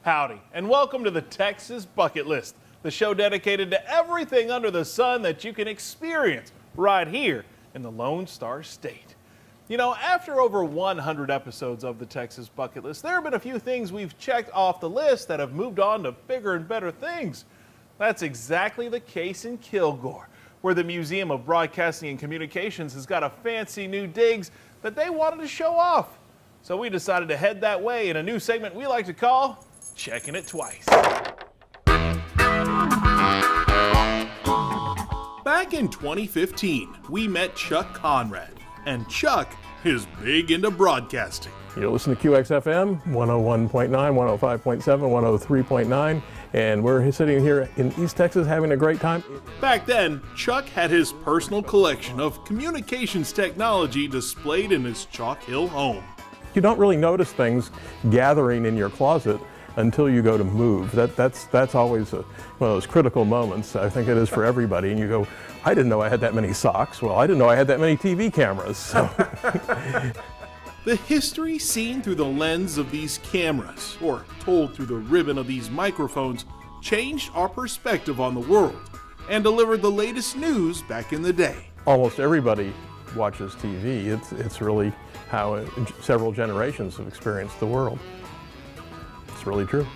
Howdy, and welcome to the Texas Bucket List, the show dedicated to everything under the sun that you can experience right here in the Lone Star State. You know, after over 100 episodes of the Texas Bucket List, there have been a few things we've checked off the list that have moved on to bigger and better things. That's exactly the case in Kilgore, where the Museum of Broadcasting and Communications has got a fancy new digs that they wanted to show off. So we decided to head that way in a new segment we like to call Checking It Twice. Back in 2015, we met Chuck Conrad, and Chuck is big into broadcasting. You listen to QXFM 101.9, 105.7, 103.9, and we're sitting here in East Texas having a great time. Back then, Chuck had his personal collection of communications technology displayed in his Chalk Hill home. You don't really notice things gathering in your closet until you go to move. That's always one of those critical moments. I think it is for everybody. And you go, I didn't know I had that many socks. Well, I didn't know I had that many TV cameras. So. The history seen through the lens of these cameras, or told through the ribbon of these microphones, changed our perspective on the world and delivered the latest news back in the day. Almost everybody watches TV. It's really how several generations have experienced the world. It's really true.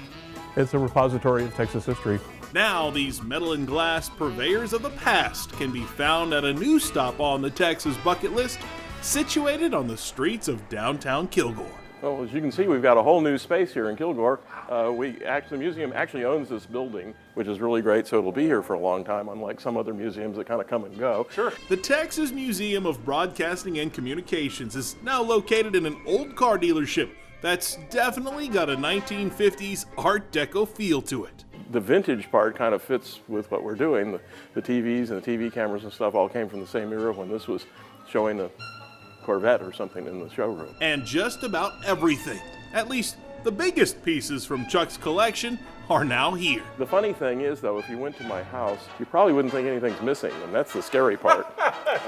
It's a repository of Texas history. Now, these metal and glass purveyors of the past can be found at a new stop on the Texas Bucket List, situated on the streets of downtown Kilgore. Well, as you can see, we've got a whole new space here in Kilgore. The museum actually owns this building, which is really great, so it'll be here for a long time, unlike some other museums that kind of come and go. Sure. The Texas Museum of Broadcasting and Communications is now located in an old car dealership that's definitely got a 1950s Art Deco feel to it. The vintage part kind of fits with what we're doing. The TVs and the TV cameras and stuff all came from the same era when this was showing a Corvette or something in the showroom. And just about everything, at least the biggest pieces from Chuck's collection, are now here. The funny thing is, though, if you went to my house, you probably wouldn't think anything's missing, and that's the scary part.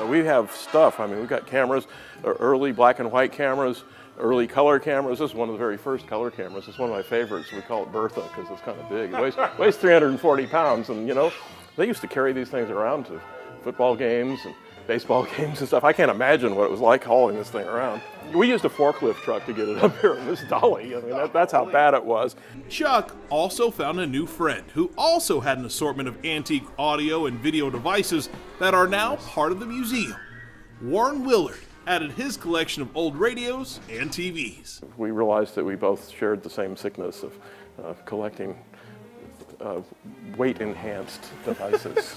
We have stuff. I mean, we've got cameras, early black and white cameras, early color cameras. This is one of the very first color cameras. It's one of my favorites. We call it Bertha because it's kind of big. It weighs 340 pounds, and you know, they used to carry these things around to football games and baseball games and stuff. I can't imagine what it was like hauling this thing around. We used a forklift truck to get it up here in this dolly. I mean, that's how bad it was. Chuck also found a new friend who also had an assortment of antique audio and video devices that are now part of the museum. Warren Willard added his collection of old radios and TVs. We realized that we both shared the same sickness of collecting weight-enhanced devices.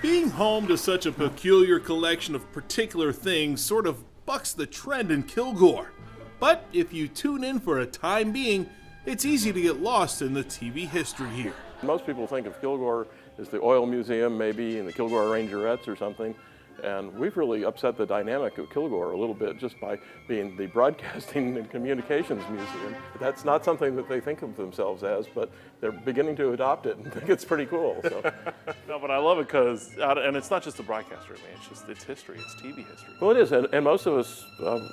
Being home to such a peculiar collection of particular things sort of bucks the trend in Kilgore. But if you tune in for a time being, it's easy to get lost in the TV history here. Most people think of Kilgore as the oil museum, maybe, and the Kilgore Rangerettes or something. And we've really upset the dynamic of Kilgore a little bit just by being the Broadcasting and Communications Museum. That's not something that they think of themselves as, but they're beginning to adopt it and think it's pretty cool. So. No, but I love it because, and it's not just the broadcaster, man, it's history, it's TV history. Well, it is, and most of us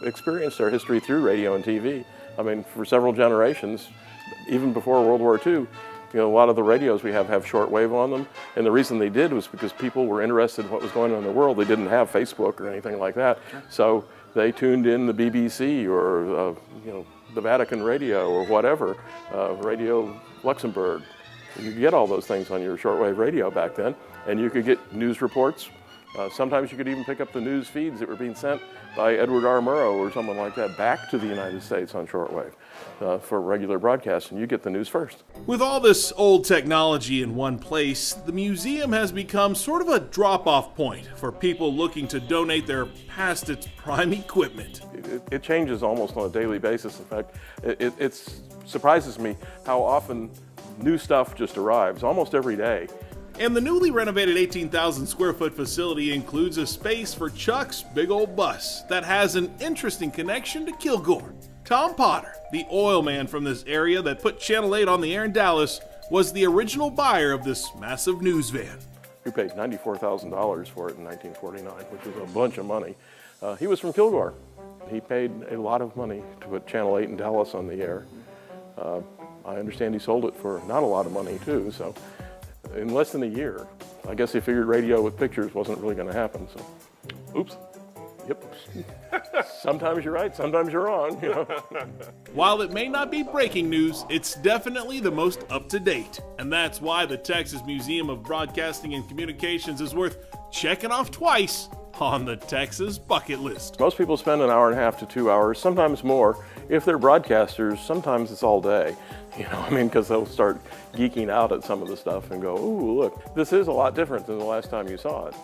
experienced our history through radio and TV. I mean, for several generations, even before World War II, you know, a lot of the radios we have shortwave on them, and the reason they did was because people were interested in what was going on in the world. They didn't have Facebook or anything like that, so they tuned in the BBC or you know, the Vatican Radio or whatever, Radio Luxembourg. You could get all those things on your shortwave radio back then, and you could get news reports. Sometimes you could even pick up the news feeds that were being sent by Edward R. Murrow or someone like that back to the United States on shortwave for regular broadcast, and you get the news first. With all this old technology in one place, the museum has become sort of a drop-off point for people looking to donate their past its prime equipment. It changes almost on a daily basis. In fact, it surprises me how often new stuff just arrives, almost every day. And the newly renovated 18,000 square foot facility includes a space for Chuck's big old bus that has an interesting connection to Kilgore. Tom Potter, the oil man from this area that put Channel 8 on the air in Dallas, was the original buyer of this massive news van. We paid $94,000 for it in 1949, which was a bunch of money. He was from Kilgore. He paid a lot of money to put Channel 8 in Dallas on the air. I understand he sold it for not a lot of money too, so in less than a year. I guess he figured radio with pictures wasn't really going to happen, so. Oops. Yep. Sometimes you're right, sometimes you're wrong. You know? While it may not be breaking news, it's definitely the most up-to-date. And that's why the Texas Museum of Broadcasting and Communications is worth checking off twice on the Texas bucket list. Most people spend an hour and a half to 2 hours, sometimes more. If they're broadcasters, sometimes it's all day. Because they'll start geeking out at some of the stuff and go, ooh, look, this is a lot different than the last time you saw it.